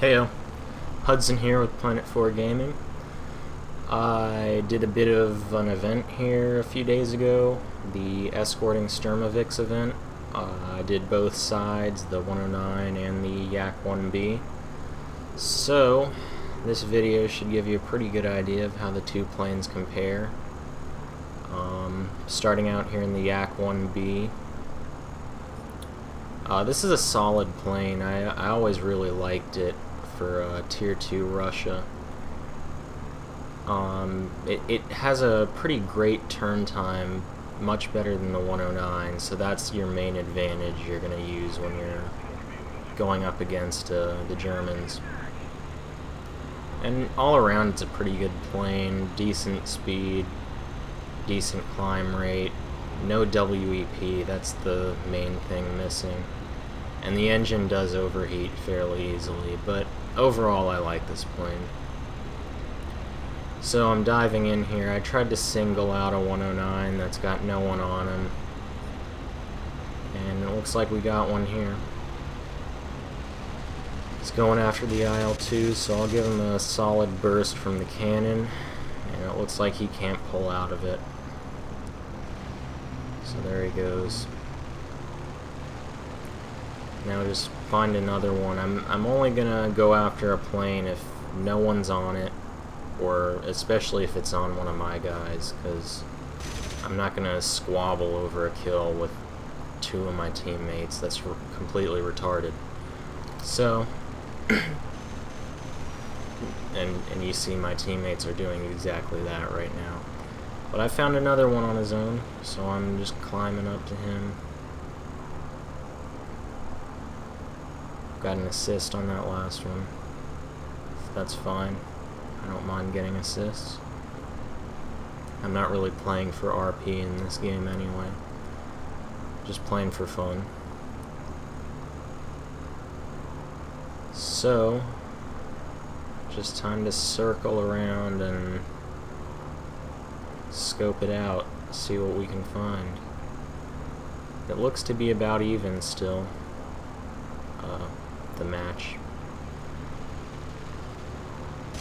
Heyo, Hudson here with Planet 4 Gaming. I did a bit of an event here a few days ago, the Escorting Sturmoviks event. I did both sides, the 109 and the Yak 1B. So, this video should give you a pretty good idea of how the two planes compare. Starting out here in the Yak 1B. This is a solid plane. I always really liked it for Tier 2 Russia. It has a pretty great turn time, much better than the 109, so that's your main advantage you're going to use when you're going up against the Germans. And all around it's a pretty good plane, decent speed, decent climb rate, no WEP, that's the main thing missing. And the engine does overheat fairly easily, but overall I like this plane. So I'm diving in here. I tried to single out a 109 that's got no one on him, and it looks like we got one here. He's going after the IL-2, so I'll give him a solid burst from the cannon, and it looks like he can't pull out of it. So there he goes. Now just find another one. I'm only gonna go after a plane if no one's on it, or especially if it's on one of my guys, because I'm not gonna squabble over a kill with two of my teammates. That's completely retarded. So, and you see my teammates are doing exactly that right now. But I found another one on his own, so I'm just climbing up to him. Got an assist on that last one. That's fine. I don't mind getting assists. I'm not really playing for RP in this game anyway. Just playing for fun. So, just time to circle around and scope it out, see what we can find. It looks to be about even still, the match. A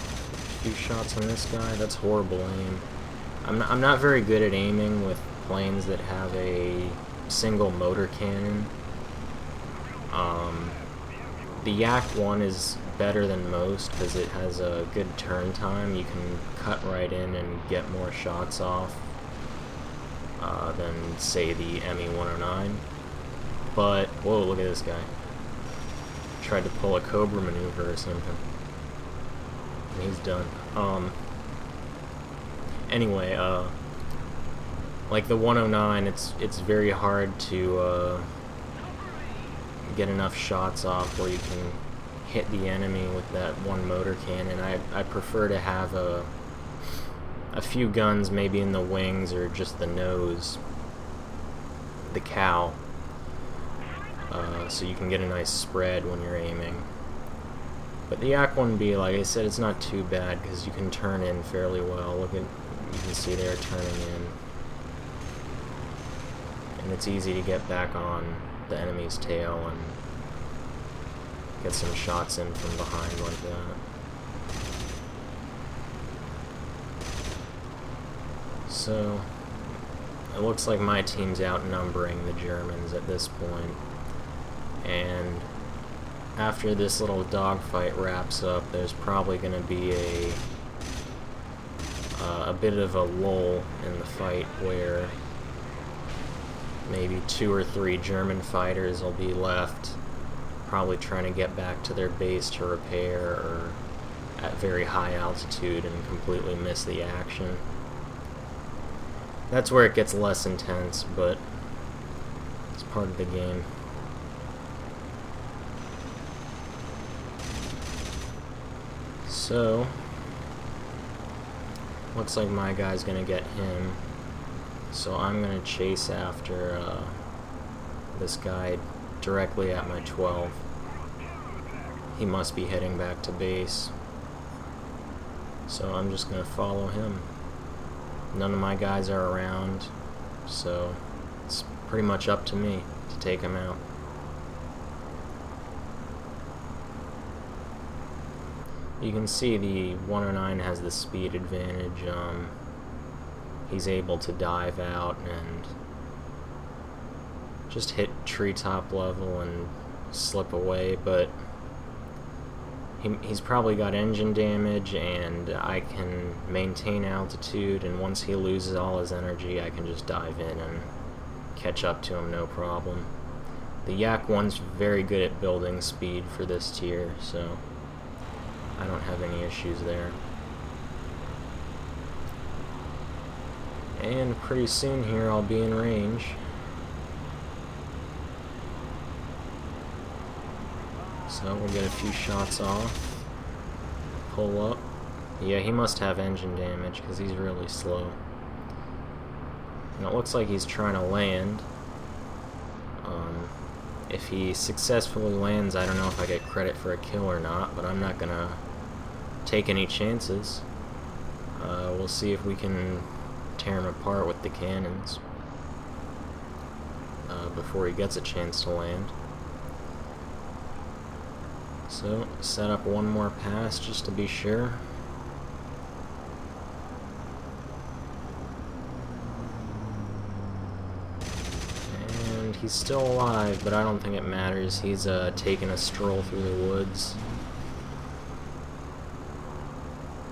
few shots on this guy. That's horrible aim. I'm not very good at aiming with planes that have a single motor cannon. The Yak 1 is better than most because it has a good turn time. You can cut right in and get more shots off than, say, the ME-109. But, whoa, look at this guy. Tried to pull a Cobra maneuver or something. And he's done. Anyway, like the 109, it's very hard to get enough shots off where you can hit the enemy with that one motor cannon. I prefer to have a few guns maybe in the wings or just the nose, the cow, so you can get a nice spread when you're aiming. But the Yak 1B, like I said, it's not too bad because you can turn in fairly well. Look at, you can see they're turning in, and it's easy to get back on the enemy's tail and get some shots in from behind like that. So, it looks like my team's outnumbering the Germans at this point, and after this little dogfight wraps up, there's probably going to be a bit of a lull in the fight where maybe 2 or 3 German fighters will be left, probably trying to get back to their base to repair, or at very high altitude and completely miss the action. That's where it gets less intense, but it's part of the game. So, looks like my guy's gonna get him, so I'm gonna chase after this guy directly at my 12. He must be heading back to base, so I'm just gonna follow him. None of my guys are around, so it's pretty much up to me to take him out. You can see the 109 has the speed advantage. He's able to dive out and just hit treetop level and slip away, but he's probably got engine damage, and I can maintain altitude, and once he loses all his energy, I can just dive in and catch up to him, no problem. The Yak 1's very good at building speed for this tier, so I don't have any issues there. And pretty soon here I'll be in range. So we'll get a few shots off. Pull up. Yeah, he must have engine damage because he's really slow. And it looks like he's trying to land. If he successfully lands, I don't know if I get credit for a kill or not, but I'm not gonna take any chances. We'll see if we can tear him apart with the cannons before he gets a chance to land. So, set up one more pass just to be sure. And he's still alive, but I don't think it matters. He's taking a stroll through the woods.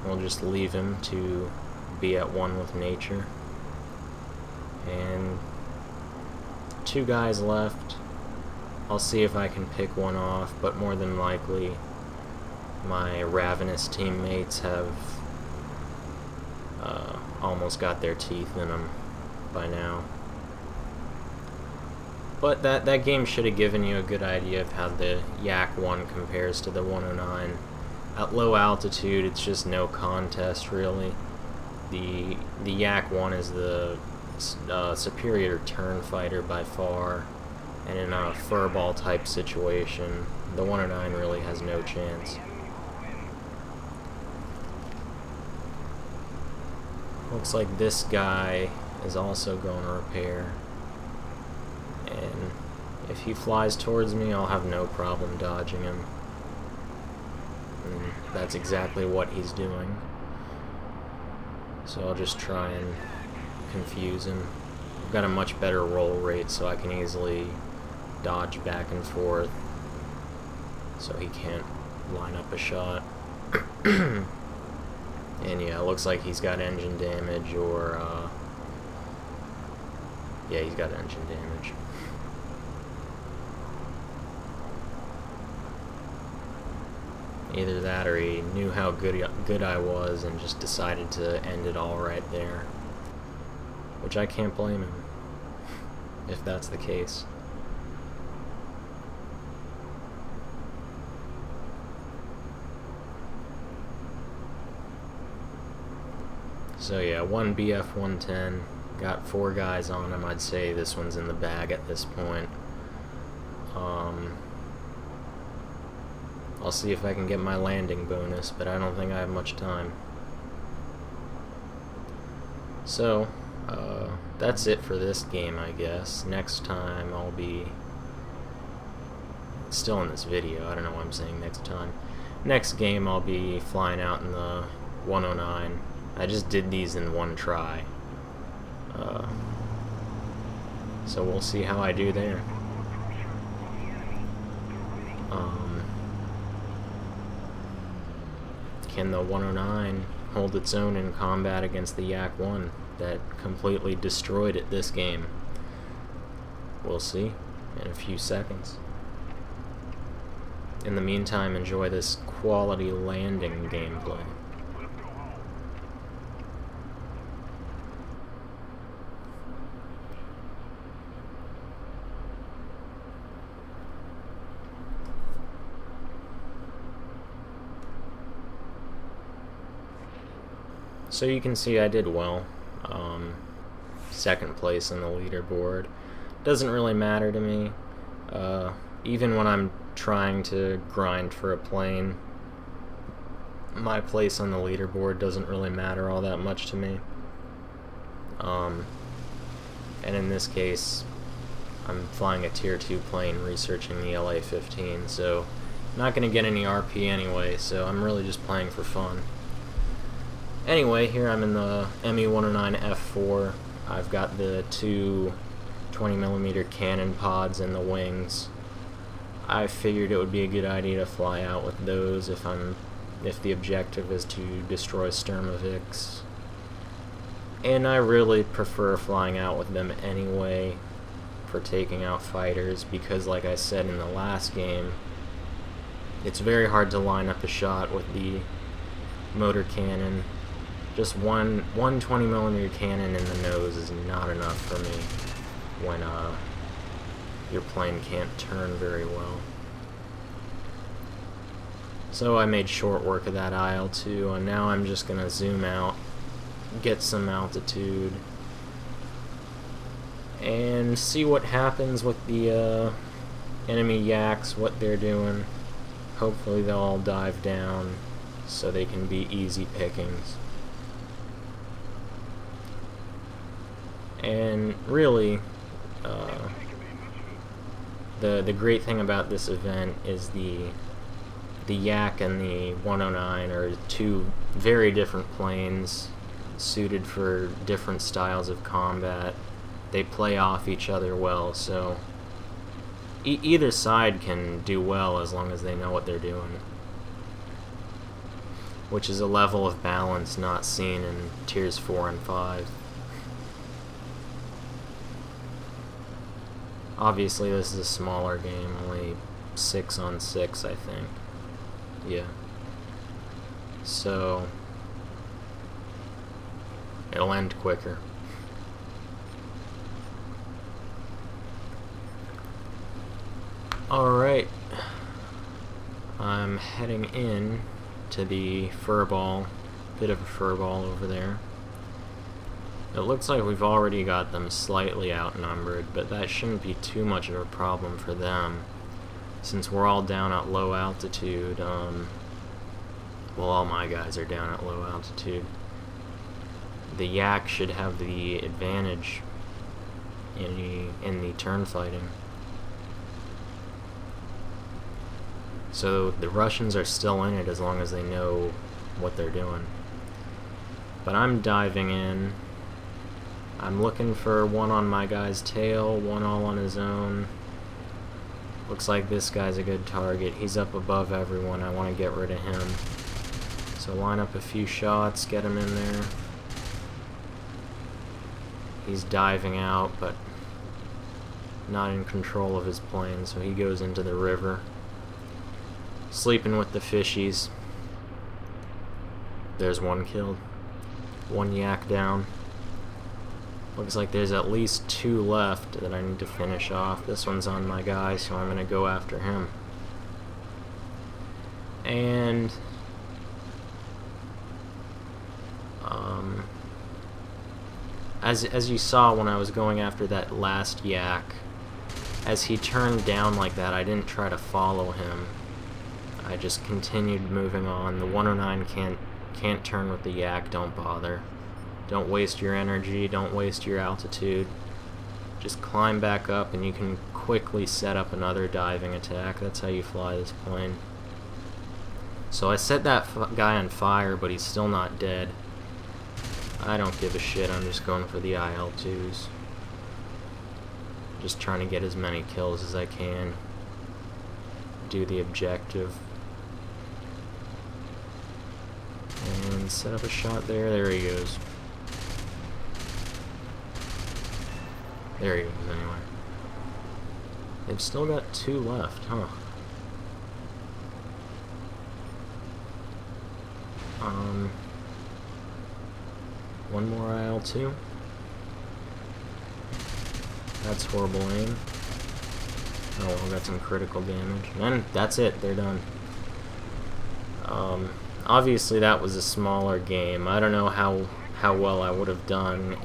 We'll just leave him to be at one with nature. And 2 guys left. I'll see if I can pick one off, but more than likely my ravenous teammates have almost got their teeth in them by now. But that game should have given you a good idea of how the Yak 1 compares to the 109. At low altitude, it's just no contest, really. The Yak 1 is the superior turn fighter by far, and in a furball type situation, the 109 really has no chance. Looks like this guy is also going to repair, and if he flies towards me, I'll have no problem dodging him. And that's exactly what he's doing. So I'll just try and confuse him. I've got a much better roll rate, so I can easily dodge back and forth so he can't line up a shot. And yeah, it looks like he's got engine damage, or yeah, he's got engine damage. Either that, or he knew how good I was and just decided to end it all right there. Which I can't blame him, if that's the case. So yeah, 1 BF 110, got 4 guys on him. I'd say this one's in the bag at this point. I'll see if I can get my landing bonus, but I don't think I have much time. So, that's it for this game, I guess. Next time I'll be... still in this video, I don't know why I'm saying next time. Next game I'll be flying out in the 109. I just did these in one try. So we'll see how I do there. Can the 109 hold its own in combat against the Yak 1 that completely destroyed it this game? We'll see in a few seconds. In the meantime, enjoy this quality landing gameplay. So you can see I did well. Second place on the leaderboard. Doesn't really matter to me. Even when I'm trying to grind for a plane, my place on the leaderboard doesn't really matter all that much to me. And in this case, I'm flying a tier 2 plane researching the LA-15, so Not gonna get any RP anyway, so I'm really just playing for fun. Anyway, here I'm in the ME-109 F4. I've got the two 20mm cannon pods in the wings. I figured it would be a good idea to fly out with those if the objective is to destroy Sturmoviks. And I really prefer flying out with them anyway for taking out fighters, because like I said in the last game, it's very hard to line up a shot with the motor cannon. Just one 20mm cannon in the nose is not enough for me when your plane can't turn very well. So I made short work of that IL-2, and now I'm just gonna zoom out, get some altitude, and see what happens with the enemy yaks, what they're doing. Hopefully they'll all dive down so they can be easy pickings. And really, the great thing about this event is the Yak and the 109 are two very different planes suited for different styles of combat. They play off each other well, so either side can do well as long as they know what they're doing, which is a level of balance not seen in tiers 4 and 5. Obviously this is a smaller game, only 6 on 6 I think. Yeah. So it'll end quicker. Alright. I'm heading in to the furball. Bit of a furball over there. It looks like we've already got them slightly outnumbered, but that shouldn't be too much of a problem for them, since we're all down at low altitude. Well, all my guys are down at low altitude. The Yak should have the advantage in the turn fighting. So the Russians are still in it as long as they know what they're doing. But I'm diving in. I'm looking for one on my guy's tail, one all on his own. Looks like this guy's a good target. He's up above everyone. I want to get rid of him. So line up a few shots, get him in there. He's diving out, but not in control of his plane, so he goes into the river. Sleeping with the fishies. There's one killed. One Yak down. Looks like there's at least 2 left that I need to finish off. This one's on my guy, so I'm gonna go after him. And as you saw when I was going after that last Yak, as he turned down like that, I didn't try to follow him. I just continued moving on. The 109 can't turn with the Yak. Don't bother. Don't waste your energy. Don't waste your altitude. Just climb back up, and you can quickly set up another diving attack. That's how you fly this plane. So I set that guy on fire, but he's still not dead. I don't give a shit. I'm just going for the IL-2s. Just trying to get as many kills as I can. Do the objective. And set up a shot there. There he goes. There he goes, anyway. They've still got 2 left, huh? One more IL-2. That's horrible aim. Oh well, got some critical damage. And that's it, they're done. Obviously that was a smaller game. I don't know how well I would have done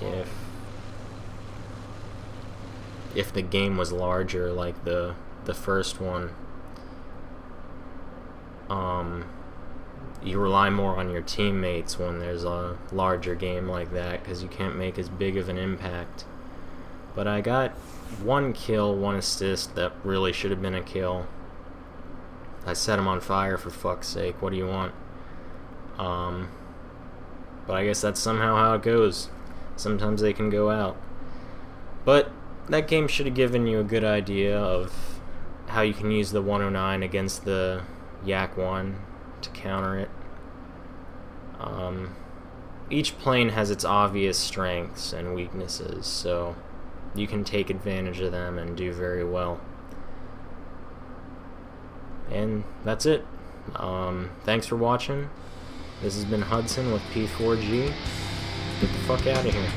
if the game was larger like the first one. You rely more on your teammates when there's a larger game like that, because you can't make as big of an impact. But I got 1 kill, 1 assist that really should have been a kill. I set them on fire, for fuck's sake. What do you want? But I guess that's somehow how it goes. Sometimes they can go out. But that game should have given you a good idea of how you can use the 109 against the Yak 1 to counter it. Each plane has its obvious strengths and weaknesses, so you can take advantage of them and do very well. And that's it. Thanks for watching. This has been Hudson with P4G. Get the fuck out of here.